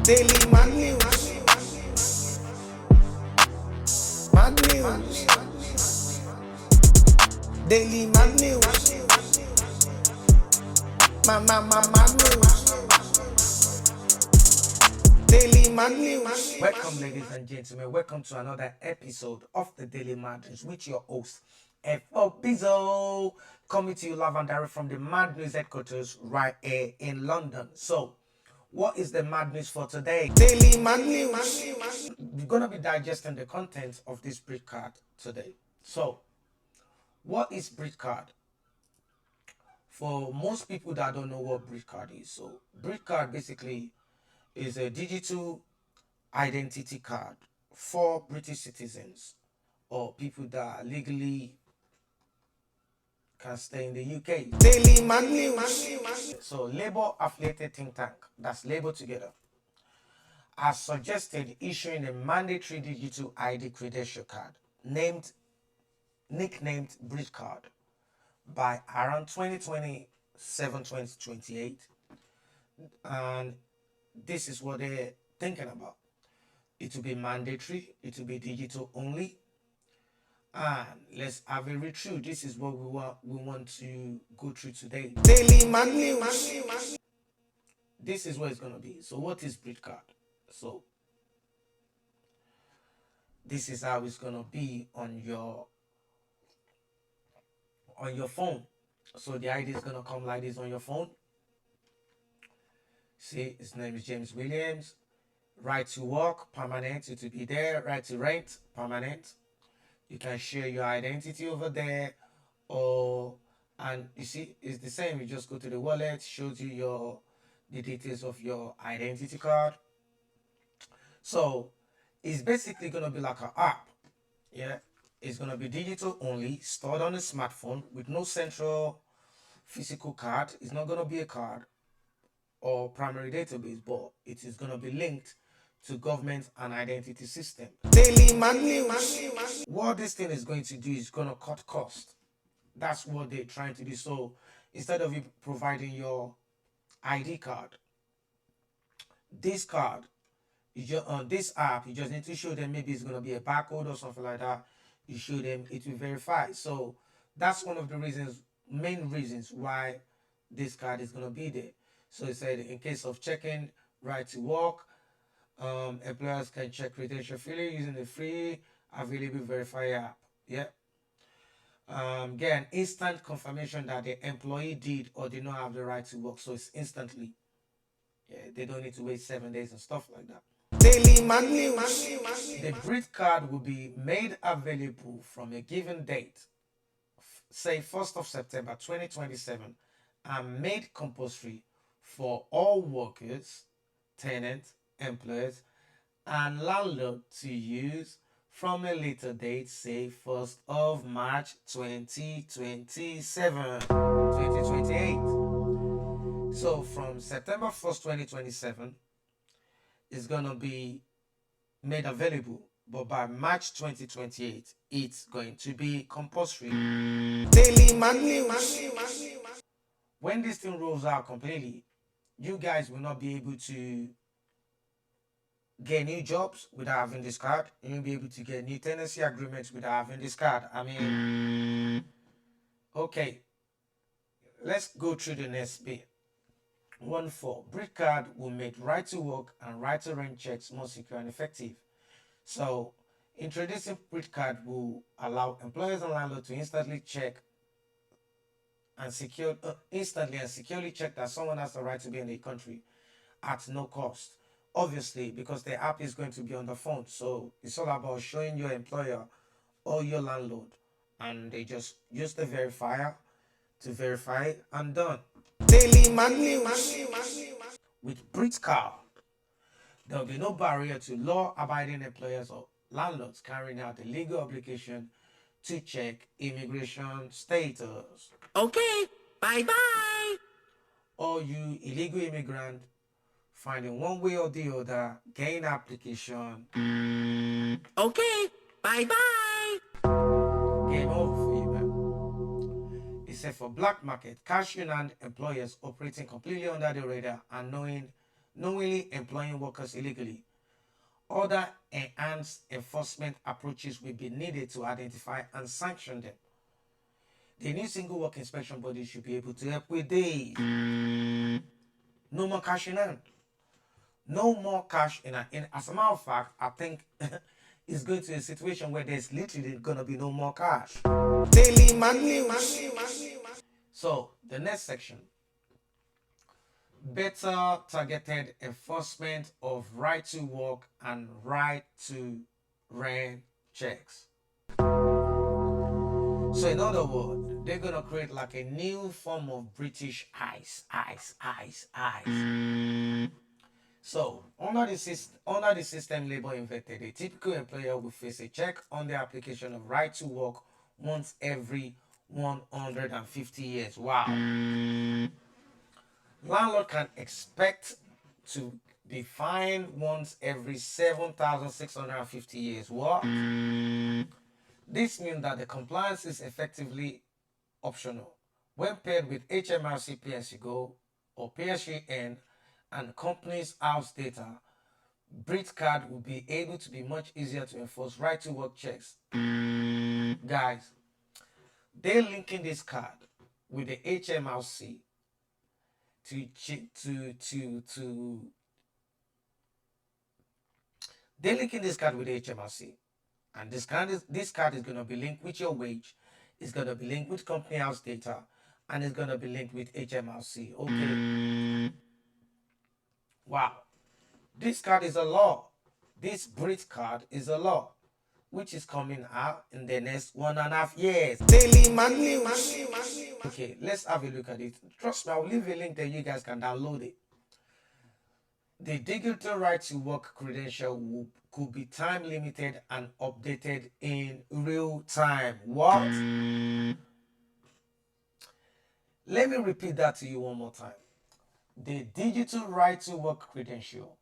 Daily mad news. Mad news. Daily mad news. Mad news. Daily mad news. Welcome, ladies and gentlemen. Welcome to another episode of the Daily Mad News with your host, F.O. Bizzo, coming to you live and direct from the Mad News headquarters right here in London. So, what is the Mad News for today? Daily mad news. We're going to be digesting the content of this Britcard today. So, what is Britcard? For most people that don't know what Britcard is, so Britcard basically is a digital identity card for British citizens or people that legally can stay in the UK. Daily mad news. So Labour affiliated think tank, that's Labour Together, has suggested issuing a mandatory digital ID credential card nicknamed Britcard by around 2027-2028, and this is what they're thinking about. It will be mandatory, it will be digital only, and let's have a read through. This is what we want to go through today. Daily mad news. This is what it's going to be. So what is Britcard? So this is how it's going to be on your phone. So the ID is going to come like this on your phone. See, his name is James Williams. Right to work, permanent, it will be there. Right to rent, permanent. You can share your identity over there, and you see, it's the same. You just go to the wallet, shows you the details of your identity card. So it's basically gonna be like an app. Yeah, it's gonna be digital only, stored on a smartphone with no central physical card. It's not gonna be a card or primary database, but it is gonna be linked to government and identity system. Daily mad news. What this thing is going to do is going to cut cost. That's what they're trying to do. So instead of you providing your ID card, this card, this app, you just need to show them. Maybe it's going to be a barcode or something like that. You show them, it will verify. So that's one of the main reasons why this card is going to be there. So it said in case of checking right to work, employers can check credential freely using the free available verifier app. Yeah. Get an instant confirmation that the employee did or did not have the right to work. So it's instantly. Yeah, they don't need to wait 7 days and stuff like that. Daily mad news. The Britcard will be made available from a given date, say 1st of September 2027, and made compulsory for all workers, tenants, employers, and landlord to use from a later date, say 1st of March 2028. So from September 1st, 2027, it's going to be made available, but by March 2028, it's going to be compulsory. Daily mad news. When this thing rolls out completely, you guys will not be able to get new jobs without having this card. You won't be able to get new tenancy agreements without having this card. I mean, okay, let's go through the next bit. 1.4. Britcard will make right to work and right to rent checks more secure and effective. So, introducing Britcard will allow employers and landlords to instantly and securely check that someone has the right to be in the country at no cost. Obviously, because the app is going to be on the phone, so it's all about showing your employer or your landlord, and they just use the verifier to verify it and done. Daily mad news. With Britcard, there will be no barrier to law-abiding employers or landlords carrying out the legal obligation to check immigration status. Okay, bye-bye. Or you illegal immigrant finding one way or the other, gain application. Okay, bye-bye. Game over for you, man. It said for black market, cash in hand employers operating completely under the radar and knowingly employing workers illegally. Other enhanced enforcement approaches will be needed to identify and sanction them. The new single work inspection body should be able to help with this. No more cash in hand. No more cash in hand. As a matter of fact, I think it's going to a situation where there's literally going to be no more cash. Daily man news. So, the next section. Better targeted enforcement of right to work and right to rent checks. So in other words, they're gonna create like a new form of British ICE. So under the system label invented, a typical employer will face a check on the application of right to work once every 150 years. Wow. Landlord can expect to be fined once every 7,650 years. What? This means that the compliance is effectively optional. When paired with HMRC PSU or PSUN and company's house data, Britcard will be able to be much easier to enforce right to work checks. Guys, they're linking this card with the HMRC they're linking this card with the HMRC. And this card is going to be linked with your wage, it's going to be linked with company house data, and it's going to be linked with HMRC. Okay. Wow. This card is a law. This Britcard is a law, which is coming out in the next 1.5 years. Daily man news. Okay, let's have a look at it. Trust me, I'll leave a link that you guys can download it. The digital right to work credential could be time limited and updated in real time. What? Let me repeat that to you one more time. The digital right to work credential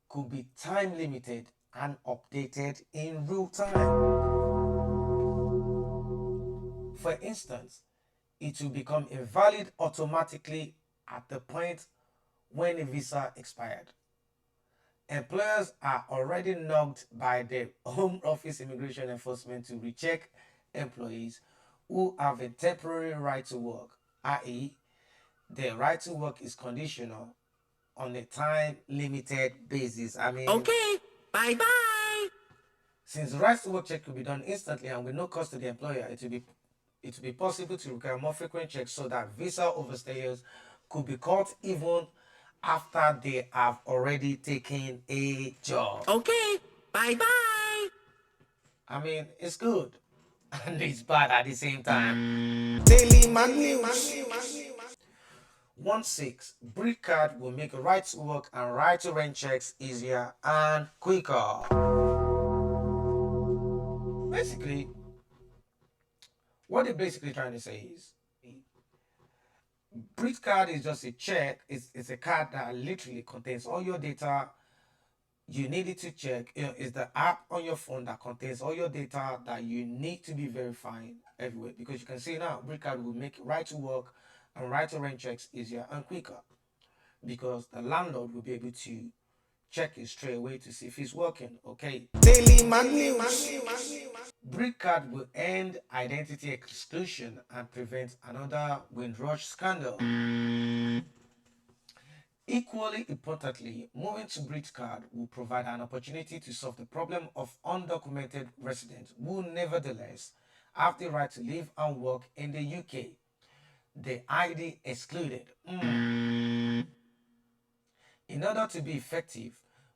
could be time limited and updated in real time. For instance, it will become invalid automatically at the point when a visa expired. Employers are already nugged by the Home Office Immigration Enforcement to recheck employees who have a temporary right to work, i.e., their right to work is conditional on a time-limited basis. Okay, bye-bye. Since the right to work check could be done instantly and with no cost to the employer, it will be possible to require more frequent checks so that visa overstayers could be caught even after they have already taken a job. Okay, bye-bye. It's good and it's bad at the same time. Daily man news. 1.6. Britcard will make right to work and right to rent checks easier and quicker. Basically, what they're basically trying to say is Britcard is just a check. It's a card that literally contains all your data you need it to check. It's the app on your phone that contains all your data that you need to be verifying everywhere. Because you can see now, Britcard will make right to work and right to rent checks easier and quicker. Because the landlord will be able to check it straight away to see if it's working. Okay. Daily man news. Britcard will end identity exclusion and prevent another Windrush scandal. Equally importantly, moving to Britcard will provide an opportunity to solve the problem of undocumented residents who nevertheless have the right to live and work in the UK. The ID excluded. In order to be effective,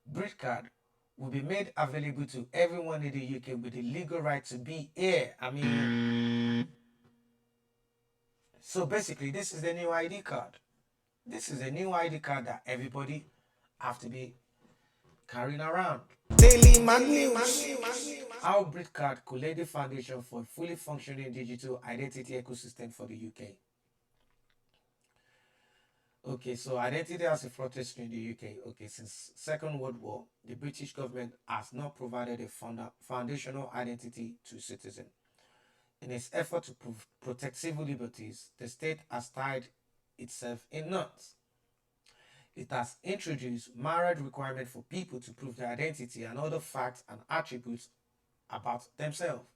Britcard will be made available to everyone in the UK with the legal right to be here. So basically, this is the new ID card. This is a new ID card that everybody have to be carrying around. Daily man news. How Britcard could lay the foundation for a fully functioning digital identity ecosystem for the UK. Okay, so identity as a fraud history in the UK. Okay, since Second World War, the British government has not provided a foundational identity to citizens. In its effort to protect civil liberties, the state has tied itself in knots. It has introduced marriage requirement for people to prove their identity and other facts and attributes about themselves.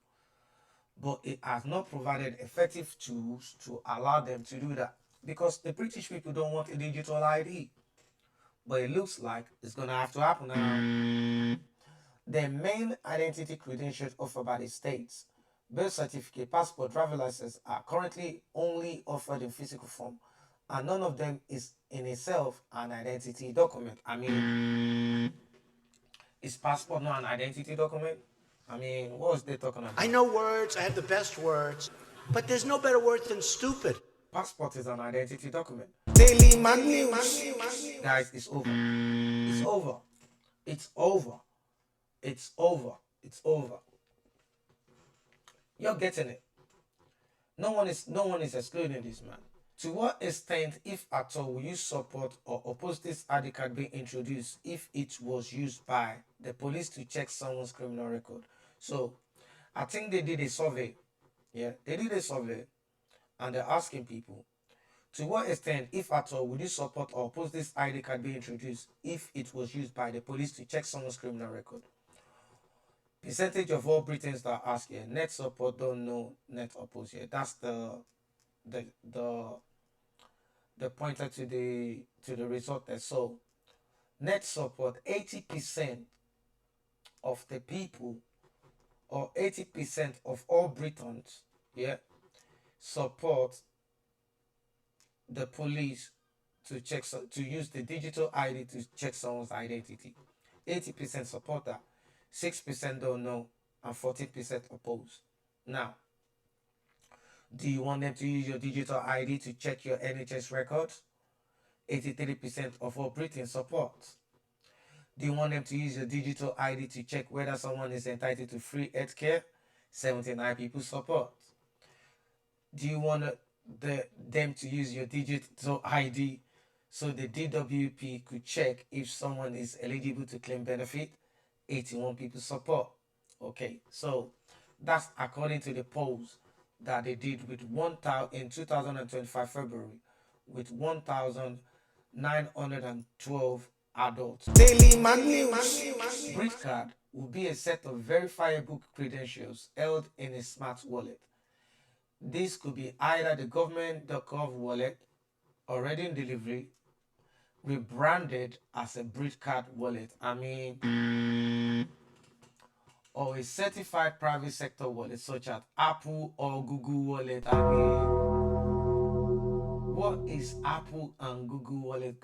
But it has not provided effective tools to allow them to do that. Because the British people don't want a digital ID. But it looks like it's going to have to happen now. The main identity credentials offered by the states, birth certificate, passport, driver license, are currently only offered in physical form, and none of them is in itself an identity document. I mean, is passport not an identity document? I mean, what was they talking about? I know words, I have the best words, but there's no better word than stupid. Passport is an identity document. Daily man news. Guys, it's over. It's over. It's over. It's over. It's over. You're getting it. No one is excluding this, man. To what extent, if at all, will you support or oppose this ID card being introduced if it was used by the police to check someone's criminal record? So, I think they did a survey. Yeah, they did a survey, and they're asking people, to what extent, if at all, would you support or oppose this ID card being introduced if it was used by the police to check someone's criminal record? Percentage of all Britons that ask here, net support, don't know, net oppose here. That's the pointer to the result there. So net support, 80% of the people, or 80% of all Britons, yeah, support the police to check, to use the digital ID to check someone's identity. 80% support that, 6% don't know, and 14% oppose. Now, do you want them to use your digital ID to check your NHS records? 83% of all Britons support. Do you want them to use your digital ID to check whether someone is entitled to free healthcare? 79 people support. Do you want them to use your digital ID so the DWP could check if someone is eligible to claim benefit? 81 people support. Okay, so that's according to the polls that they did with in 2025 February with 1,912 adults. Daily man news. Britcard will be a set of verifiable credentials held in a smart wallet. This could be either the government.gov wallet already in delivery, rebranded as a Britcard wallet. I mean, or a certified private sector wallet such as Apple or Google Wallet. I mean, what is Apple and Google Wallet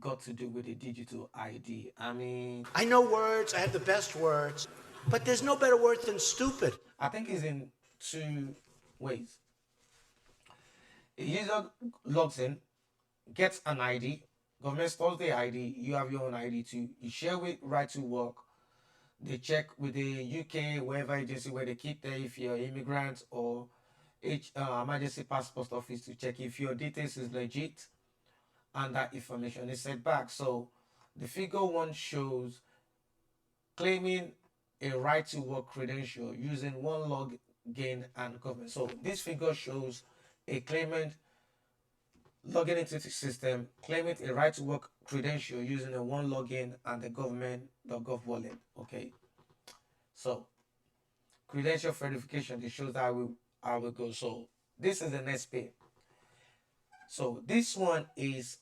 got to do with a digital ID? I mean, I know words, I have the best words, but there's no better word than stupid. I think it's in two ways. A user logs in, gets an ID, government stores the ID, you have your own ID too, you share with Right to Work, they check with the UK, wherever agency where they keep there if you're immigrant, or emergency passport office to check if your details is legit and that information is sent back. So the figure 1 shows claiming a Right to Work credential using one login and government. So this figure shows a claimant logging into the system, claiming a Right to Work credential using a one login and the government.gov wallet. Okay, so credential verification, it shows that I will go. So this is the next page. So this one is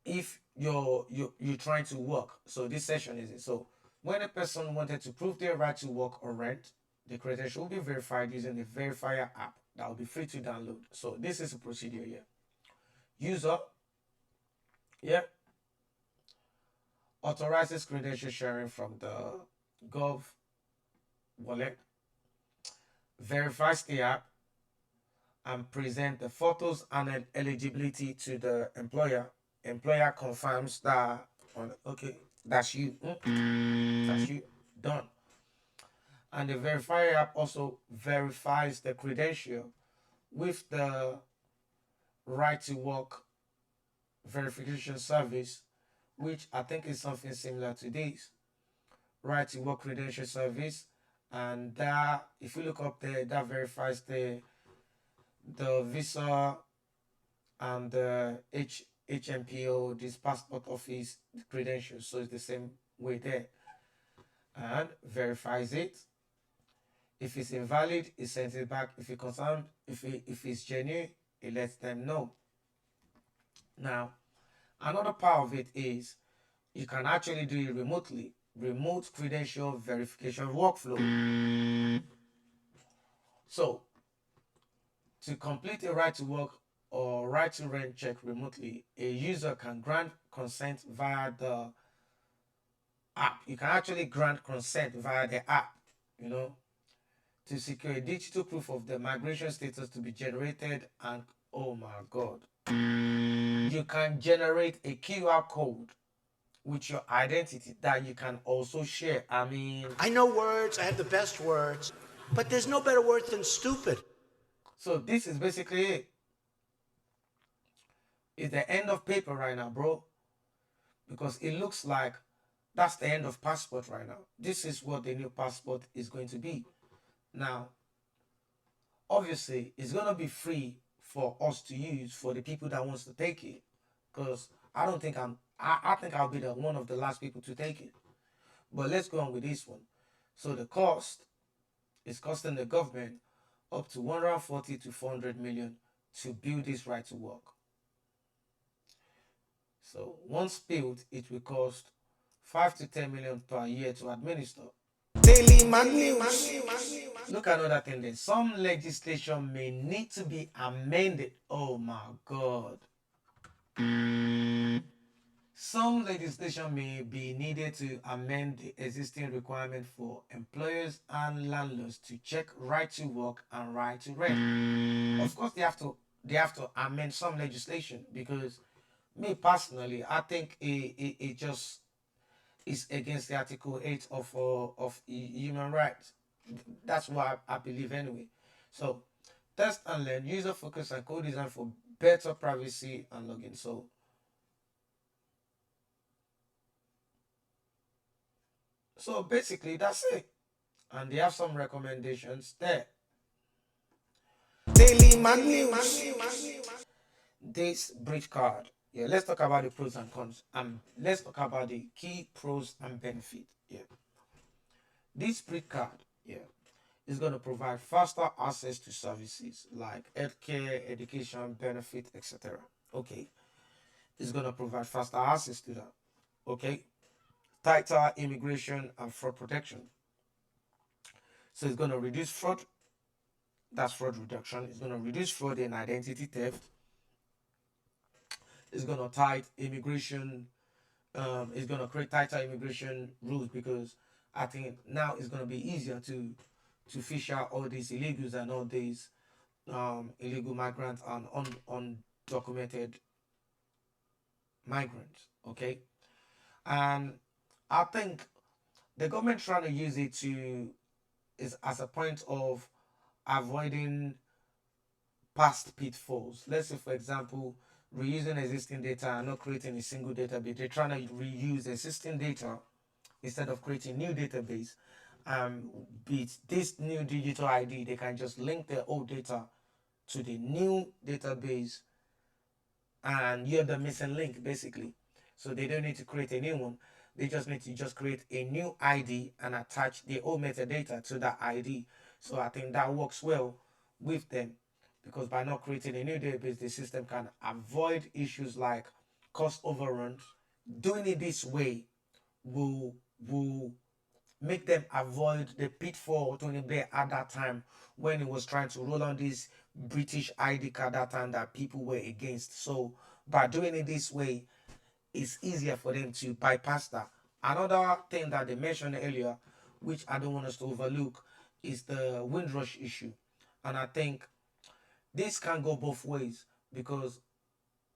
if you're trying to work. So this session is it. So when a person wanted to prove their right to work or rent, the credential will be verified using the verifier app that will be free to download. So this is the procedure here. User, yeah, authorizes credential sharing from the Gov wallet, verifies the app, and present the photos and eligibility to the employer. Employer confirms that, okay, that's you. That's you. Done. And the verifier app also verifies the credential with the Right to Work verification service, which I think is something similar to this Right to Work credential service. And that, if you look up there, that verifies the visa and the HMPO, this passport office credentials. So it's the same way there. And verifies it. If it's invalid, it sends it back. If it's confirmed, if it's genuine, it lets them know. Now, another part of it is you can actually do it remotely. Remote credential verification workflow. So, to complete a right to work or right to rent check remotely, a user can grant consent via the app. You can actually grant consent via the app, to secure a digital proof of the migration status to be generated. And oh my god, you can generate a QR code with your identity that you can also share. I know words, I have the best words, but there's no better word than stupid. So this is basically it. It's the end of paper right now, bro. Because it looks like that's the end of passport right now. This is what the new passport is going to be. Now, obviously, it's going to be free for us to use for the people that wants to take it. Because I don't think I think I'll be one of the last people to take it. But let's go on with this one. So the cost is costing the government up to 140 to 400 million to build this right to work. So once built, it will cost 5 to 10 million per year to administer. Daily Mag News. Look at another thing there. Some legislation may need to be amended. Oh my god. Some legislation may be needed to amend the existing requirement for employers and landlords to check right to work and right to rent. Of course, they have to amend some legislation, because me personally, I think it just is against the Article 8 of human rights. That's what I believe anyway. So, test and learn, user focus and co-design for better privacy and login. So basically that's it. And they have some recommendations there. Daily Mag News. This Britcard. Yeah, let's talk about the pros and cons. Let's talk about the key pros and benefits. Yeah. This Britcard, is going to provide faster access to services like healthcare, education, benefit, etc. Okay. It's going to provide faster access to that. Okay. Tighter immigration and fraud protection. So it's going to reduce fraud. That's fraud reduction. It's going to reduce fraud and identity theft. It's going to tight immigration. It's going to create tighter immigration rules, because I think now it's going to be easier to fish out all these illegals and all these illegal migrants and undocumented migrants. Okay, and I think the government trying to use it is as a point of avoiding past pitfalls. Let's say, for example, reusing existing data and not creating a single database. They're trying to reuse existing data instead of creating new database. With this new digital ID, they can just link their old data to the new database, and you're the missing link basically. So they don't need to create a new one. They just need to create a new ID and attach the old metadata to that ID. So I think that works well with them, because by not creating a new database, the system can avoid issues like cost overruns. Doing it this way will make them avoid the pitfall Tony Blair at that time, when he was trying to roll on this British ID card that time that people were against. So by doing it this way, it's easier for them to bypass that. Another thing that they mentioned earlier, which I don't want us to overlook, is the Windrush issue. And I think this can go both ways, because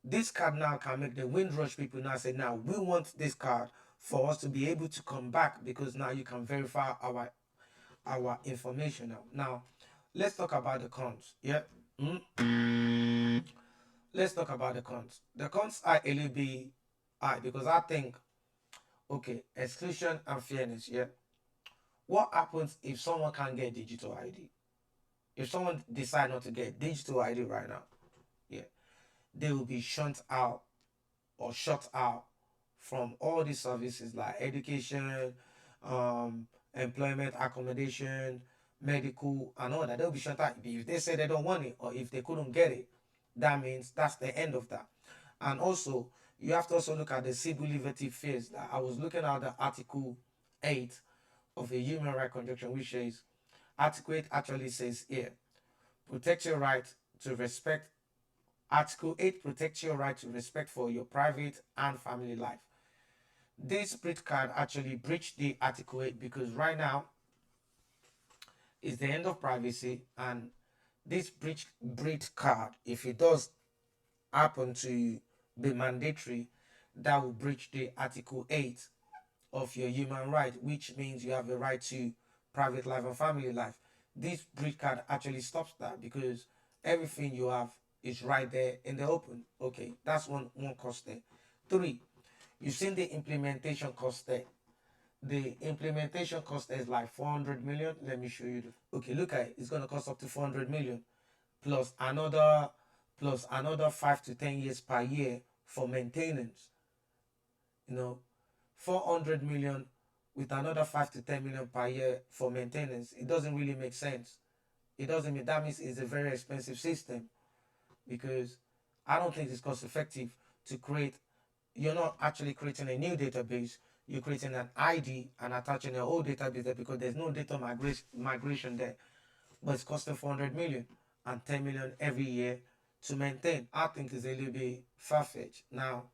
this card now can make the Windrush people now say, now we want this card for us to be able to come back, because now you can verify our information now. Let's talk about the cons. Yeah. Let's talk about the cons. The cons are a little bit high, because I think, okay, exclusion and fairness. Yeah. What happens if someone can't get digital ID? If someone decide not to get digital ID right now, yeah, they will be shunned out or shut out from all these services like education, employment, accommodation, medical, and all that. They'll be shut out. If they say they don't want it or if they couldn't get it, that means that's the end of that. And also, you have to also look at the civil liberty phase. Like I was looking at the Article 8 of the Human Rights Convention, which says, Article 8 actually says here, protect your right to respect. Article 8 protects your right to respect for your private and family life. This Britcard actually breached the Article 8 because right now is the end of privacy, and this Britcard, if it does happen to be mandatory, that will breach the Article 8 of your human right, which means you have a right to private life and family life. This Britcard actually stops that because everything you have is right there in the open. Okay, that's one cost there. 3, you've seen the implementation cost there. The implementation cost is like 400 million. Let me show you. Okay, look at it. It's going to cost up to 400 million plus another 5 to 10 years per year for maintenance. 400 million with another 5 to 10 million per year for maintenance. It doesn't really make sense. It doesn't mean that means it's a very expensive system, because I don't think it's cost effective to create. You're not actually creating a new database. You're creating an ID and attaching an old database there because there's no data migration there. But it's costing 400 million and 10 million every year to maintain. I think it's a little bit far-fetched. Now,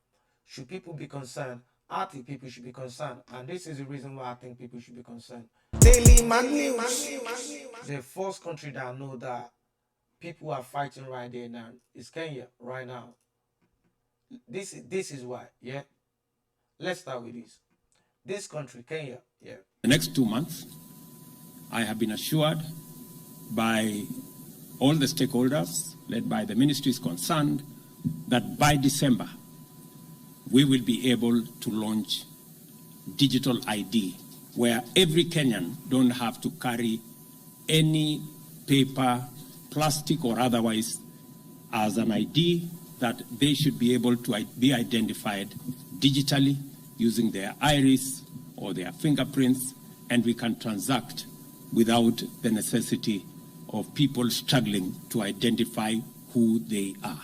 should people be concerned? I think people should be concerned. And this is the reason why I think people should be concerned. Daily Mag News. The first country that I know that people are fighting right there now is Kenya right now. This is why, yeah? Let's start with this. This country, Kenya, yeah. The next 2 months, I have been assured by all the stakeholders, led by the ministries concerned, that by December, we will be able to launch digital ID, where every Kenyan don't have to carry any paper, plastic or otherwise, as an ID, that they should be able to be identified digitally using their iris or their fingerprints, and we can transact without the necessity of people struggling to identify who they are.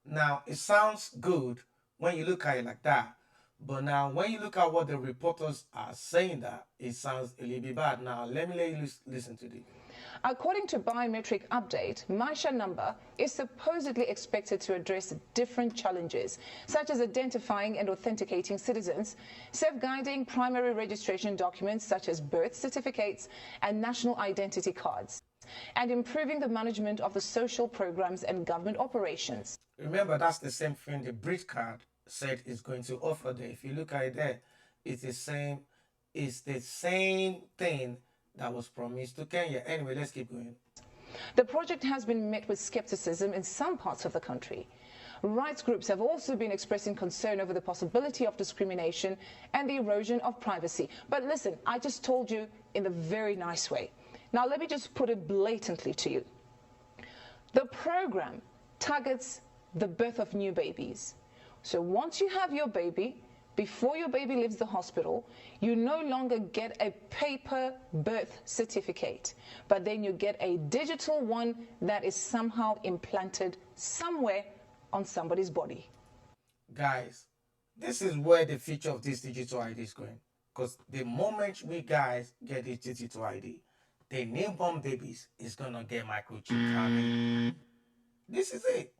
Now, it sounds good when you look at it like that, but now when you look at what the reporters are saying, that it sounds a little bit bad. Now, let you listen to this. According to biometric update, Maisha number is supposedly expected to address different challenges, such as identifying and authenticating citizens, safeguarding primary registration documents such as birth certificates and national identity cards, and improving the management of the social programs and government operations. Remember, that's the same thing the Britcard said is going to offer there. If you look at it there, it's the same thing that was promised to Kenya. Anyway, let's keep going. The project has been met with skepticism in some parts of the country. Rights groups have also been expressing concern over the possibility of discrimination and the erosion of privacy. But listen, I just told you in a very nice way. Now let me just put it blatantly to you. The program targets the birth of new babies. So once you have your baby, before your baby leaves the hospital, you no longer get a paper birth certificate, but then you get a digital one that is somehow implanted somewhere on somebody's body. Guys, this is where the future of this digital ID is going. Because the moment we guys get this digital ID, the newborn babies is going to get microchip. This is it.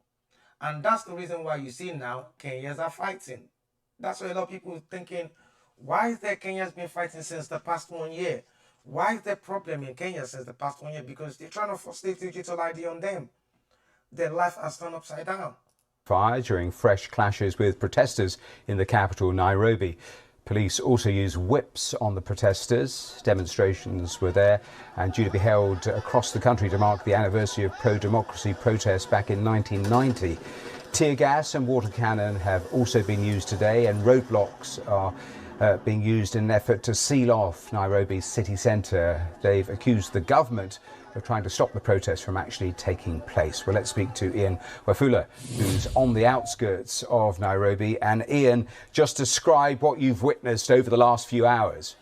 And that's the reason why you see now Kenyans are fighting. That's why a lot of people thinking, why is there Kenyans been fighting since the past 1 year? Why is there problem in Kenya since the past 1 year? Because they're trying to force the digital ID on them. Their life has turned upside down. Fire during fresh clashes with protesters in the capital, Nairobi. Police also used whips on the protesters. Demonstrations were there and due to be held across the country to mark the anniversary of pro-democracy protests back in 1990. Tear gas and water cannon have also been used today, and roadblocks are being used in an effort to seal off Nairobi's city centre. They've accused the government of trying to stop the protests from actually taking place. Well, let's speak to Ian Wafula, who's on the outskirts of Nairobi. And Ian, just describe what you've witnessed over the last few hours.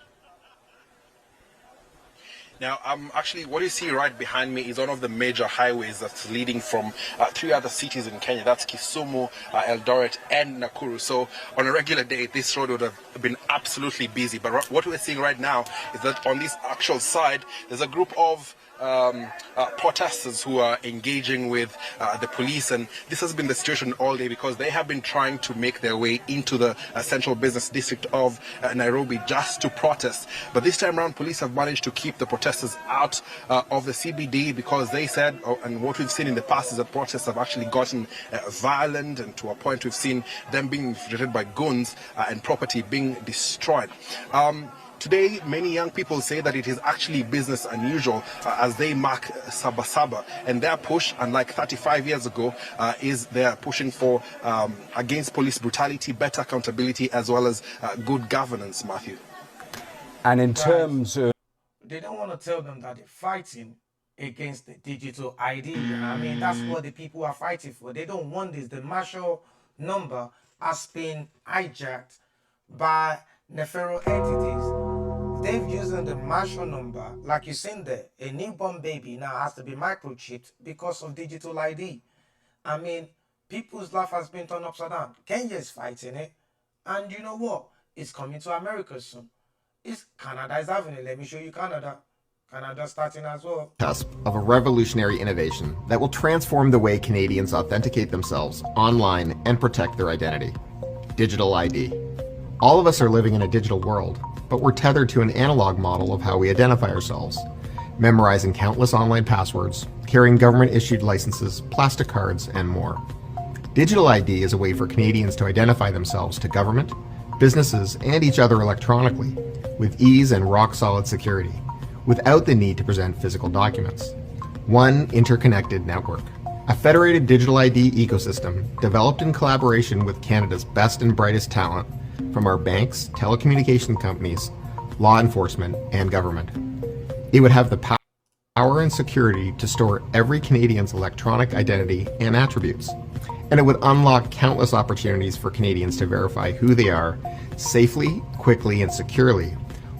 Now, actually, what you see right behind me is one of the major highways that's leading from 3 other cities in Kenya. That's Kisumu, Eldoret, and Nakuru. So, on a regular day, this road would have been absolutely busy. But what we're seeing right now is that on this actual side, there's a group of protesters who are engaging with the police, and this has been the situation all day because they have been trying to make their way into the central business district of Nairobi just to protest. But this time around, police have managed to keep the protesters out of the CBD because they said, and what we've seen in the past is that protests have actually gotten violent, and to a point we've seen them being infiltrated by goons and property being destroyed. Today, many young people say that it is actually business unusual as they mark Sabasaba, and their push, unlike 35 years ago, is they're pushing for against police brutality, better accountability, as well as good governance, Matthew. And in terms of... They don't want to tell them that they're fighting against the digital ID. I mean, that's what the people are fighting for. They don't want this. The marshal number has been hijacked by nefarious entities. They've used the marshal number, like you seen there, a newborn baby now has to be microchipped because of digital ID. I mean, people's life has been turned upside down. Kenya is fighting it, and you know what? It's coming to America soon. Canada is having it. Let me show you Canada. Canada's starting as well. Cusp of a revolutionary innovation that will transform the way Canadians authenticate themselves online and protect their identity. Digital ID. All of us are living in a digital world, but we're tethered to an analog model of how we identify ourselves, memorizing countless online passwords, carrying government-issued licenses, plastic cards, and more. Digital ID is a way for Canadians to identify themselves to government, businesses, and each other electronically, with ease and rock-solid security, without the need to present physical documents. One interconnected network. A federated digital ID ecosystem developed in collaboration with Canada's best and brightest talent from our banks, telecommunication companies, law enforcement, and government. It would have the power and security to store every Canadian's electronic identity and attributes, and it would unlock countless opportunities for Canadians to verify who they are safely, quickly, and securely,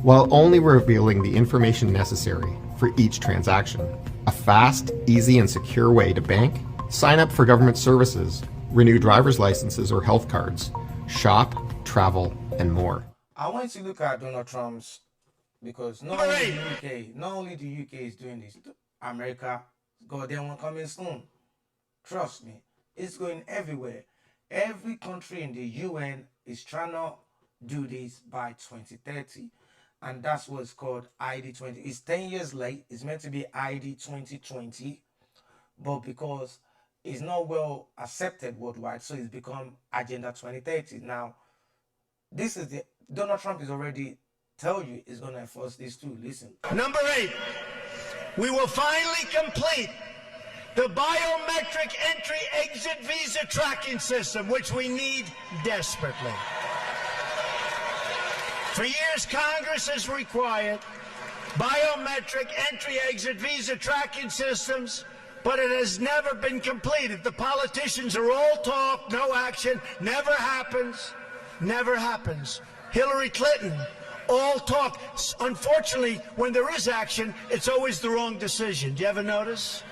while only revealing the information necessary for each transaction. A fast, easy, and secure way to bank, sign up for government services, renew driver's licenses or health cards, shop, travel, and more. I want to look at Donald Trump's, because not only the UK is doing this, America, goddamn one coming soon. Trust me, it's going everywhere. Every country in the UN is trying to do this by 2030. And that's what's called ID 20. It's 10 years late. It's meant to be ID 2020. But because it's not well accepted worldwide, so it's become Agenda 2030. Now, this is the... Donald Trump is already tell you he's going to enforce this too. Listen. Number 8, we will finally complete the biometric entry-exit visa tracking system, which we need desperately. For years, Congress has required biometric entry-exit visa tracking systems, but it has never been completed. The politicians are all talk, no action, never happens, never happens. Hillary Clinton, all talk. Unfortunately, when there is action, it's always the wrong decision. Do you ever notice?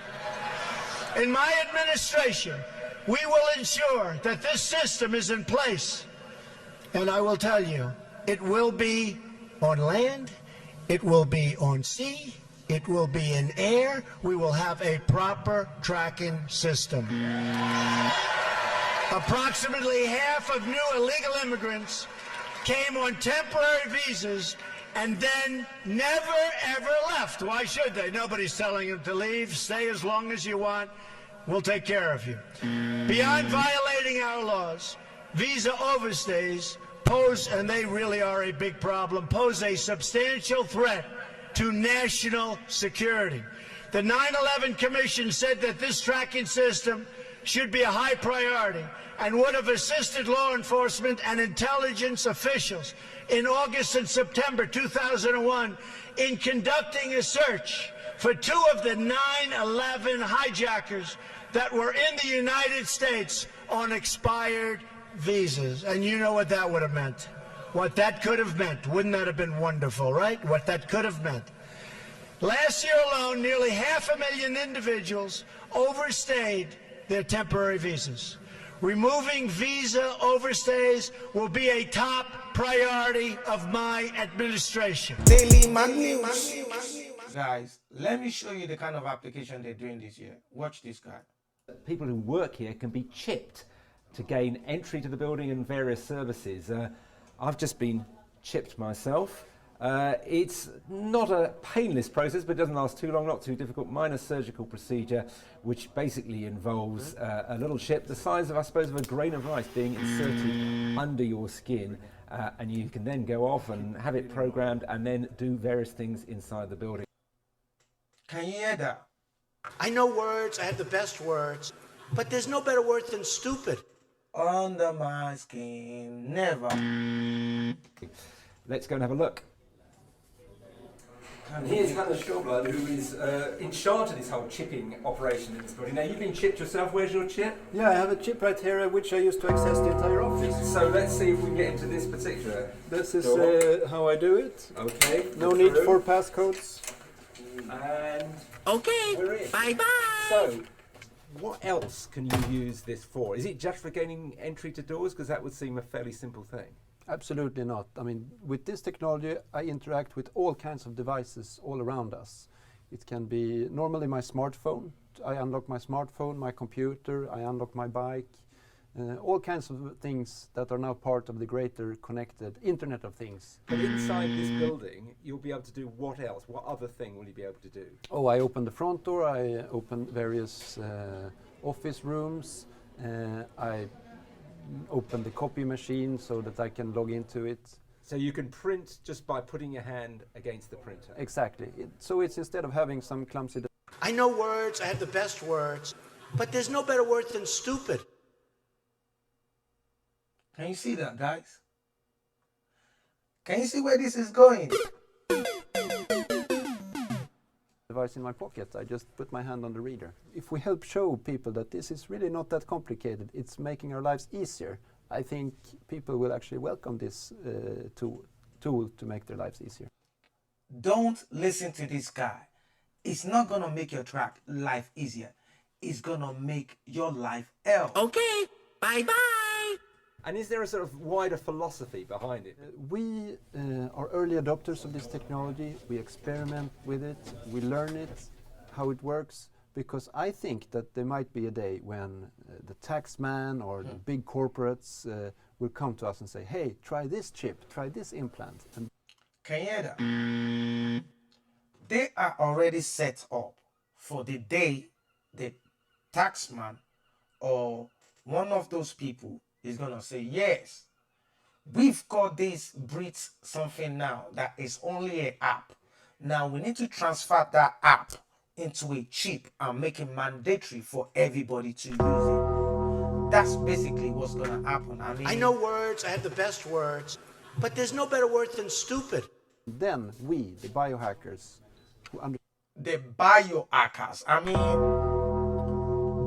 In my administration, we will ensure that this system is in place. And I will tell you, it will be on land, it will be on sea, it will be in air. We will have a proper tracking system. Approximately half of new illegal immigrants came on temporary visas and then never ever left. Why should they? Nobody's telling them to leave. Stay as long as you want. We'll take care of you. Beyond violating our laws, visa overstays pose, and they really are a big problem, pose a substantial threat to national security. The 9/11 Commission said that this tracking system should be a high priority, and would have assisted law enforcement and intelligence officials in August and September 2001 in conducting a search for 2 of the 9/11 hijackers that were in the United States on expired visas. And you know what that would have meant. What that could have meant. Wouldn't that have been wonderful, right? What that could have meant. Last year alone, nearly 500,000 individuals overstayed their temporary visas. Removing visa overstays will be a top priority of my administration. Daily Mag News. Guys, let me show you the kind of application they're doing this year. Watch this guy. People who work here can be chipped to gain entry to the building and various services. I've just been chipped myself. It's not a painless process, but it doesn't last too long, not too difficult. Minor surgical procedure, which basically involves a little chip the size of, I suppose, of a grain of rice being inserted under your skin. And you can then go off and have it programmed and then do various things inside the building. Can you hear that? I know words, I have the best words, but there's no better word than stupid. Under my skin, never. Let's go and have a look. And here's Hannah Schaublad, who is in charge of this whole chipping operation in this building. Now, you've been chipped yourself. Where's your chip? Yeah, I have a chip right here, which I use to access the entire office. So let's see if we can get into this particular. This is how I do it. Okay. No need for passcodes. And Okay, we're in. bye-bye. So, what else can you use this for? Is it just for gaining entry to doors? Because that would seem a fairly simple thing. Absolutely not. I mean, with this technology, I interact with all kinds of devices all around us. It can be normally my smartphone. I unlock my smartphone, my computer, I unlock my bike. All kinds of things that are now part of the greater connected Internet of Things. But inside this building, you'll be able to do what else? What other thing will you be able to do? Oh, I open the front door, I open various office rooms, I open the copy machine so that I can log into it. So you can print just by putting your hand against the printer? Exactly. So it's instead of having some clumsy... I know words, I have the best words, but there's no better word than stupid. Can you see that, guys? Can you see where this is going? Device in my pocket, I just put my hand on the reader. If we help show people that this is really not that complicated, it's making our lives easier, I think people will actually welcome this tool to make their lives easier. Don't listen to this guy. It's not going to make your life easier. It's going to make your life hell. Okay, bye-bye. And is there a sort of wider philosophy behind it? We are early adopters of this technology. We experiment with it. We learn it, how it works, because I think that there might be a day when the tax man or the big corporates will come to us and say, hey, try this chip, try this implant. And can you hear that? They are already set up for the day the taxman or one of those people is going to say, yes, we've got this Brit something now that is only an app. Now we need to transfer that app into a chip and make it mandatory for everybody to use it. That's basically what's going to happen. I know words, I have the best words, but there's no better word than stupid. then we, the biohackers, who the biohackers,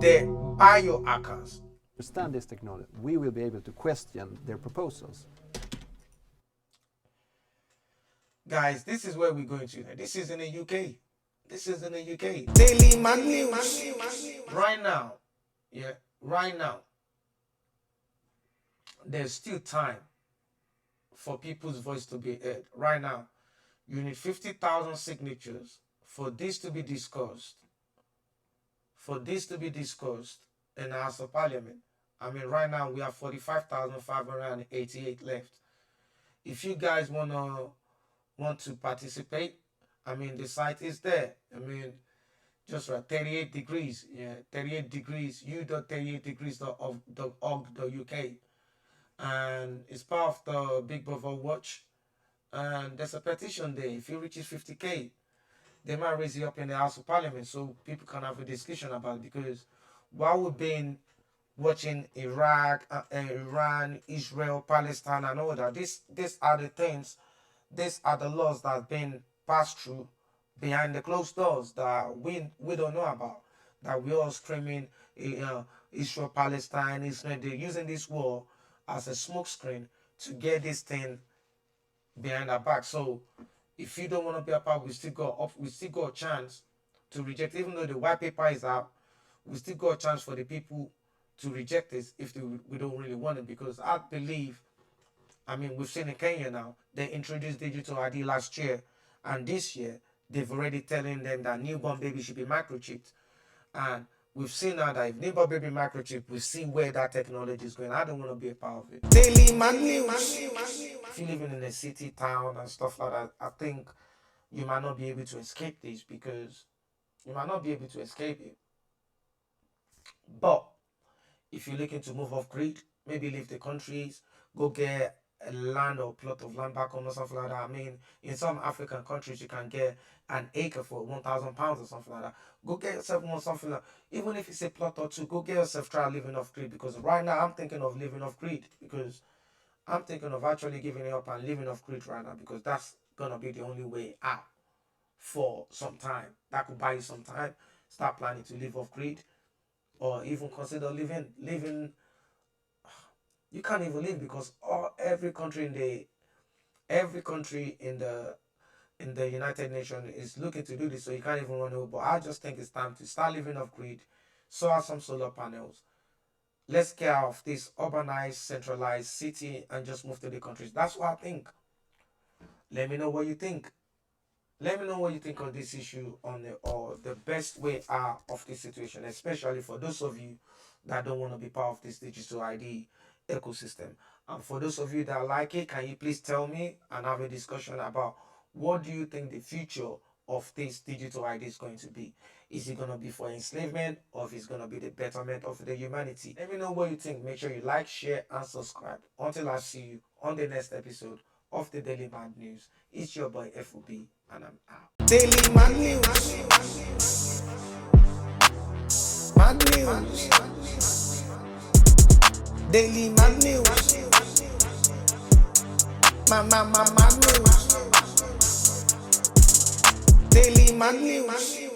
the biohackers, understand this technology, we will be able to question their proposals. Guys, this is where we're going to. This is in the UK. This is in the UK. Daily Mag News. Right now, right now, there's still time for people's voice to be heard. Right now, you need 50,000 signatures for this to be discussed. For this to be discussed in the House of Parliament. Right now we have 45,588 left. If you guys want to participate, the site is there. Just right, 38 degrees. 38 degrees, u.38degrees.org.uk. And it's part of the Big Brother Watch. And there's a petition there. If it reaches 50K, they might raise it up in the House of Parliament so people can have a discussion about it. Because while we've been watching Iraq, Iran, Israel, Palestine, and all that. These are the things, these are the laws that have been passed through behind the closed doors that we don't know about. That we're all screaming, Israel, Palestine, Israel. They're using this war as a smokescreen to get this thing behind our back. So if you don't want to be a part, we still got a chance to reject. Even though the white paper is out, we still got a chance for the people to reject this if we don't really want it. Because I believe, I mean, we've seen in Kenya now, they introduced digital ID last year, and this year they've already telling them that newborn baby should be microchipped. And we've seen now that if newborn baby microchip, we see where that technology is going. I don't want to be a part of it. Daily Man News. If you're living in a city, town, and stuff like that, I think you might not be able to escape this, because you might not be able to escape it. But if you're looking to move off grid, maybe leave the countries, go get a land or plot of land back home or something like that. I mean, in some African countries, you can get an acre for £1,000 or something like that. Go get yourself one, something like, even if it's a plot or two, go get yourself, try living off grid. Because right now, I'm thinking of living off grid, because I'm thinking of actually giving it up and living off grid right now, because that's gonna be the only way out for some time. That could buy you some time. Start planning to live off grid, or even consider living. You can't even live, because every country in the United Nations is looking to do this, so you can't even run over. But I just think it's time to start living off grid, sort out some solar panels. Let's get out of this urbanized, centralized city and just move to the countries. That's what I think. Let me know what you think. Let me know what you think on this issue, or the best way out of this situation, especially for those of you that don't want to be part of this digital ID ecosystem. And for those of you that like it, can you please tell me and have a discussion about what do you think the future of this digital ID is going to be? Is it going to be for enslavement, or if it's going to be the betterment of the humanity? Let me know what you think. Make sure you like, share, and subscribe. Until I see you on the next episode of the Daily Mad News, it's your boy FOB, and I'm out. Daily Man News. Mad News. Daily Man News. Mad News. Daily Man News.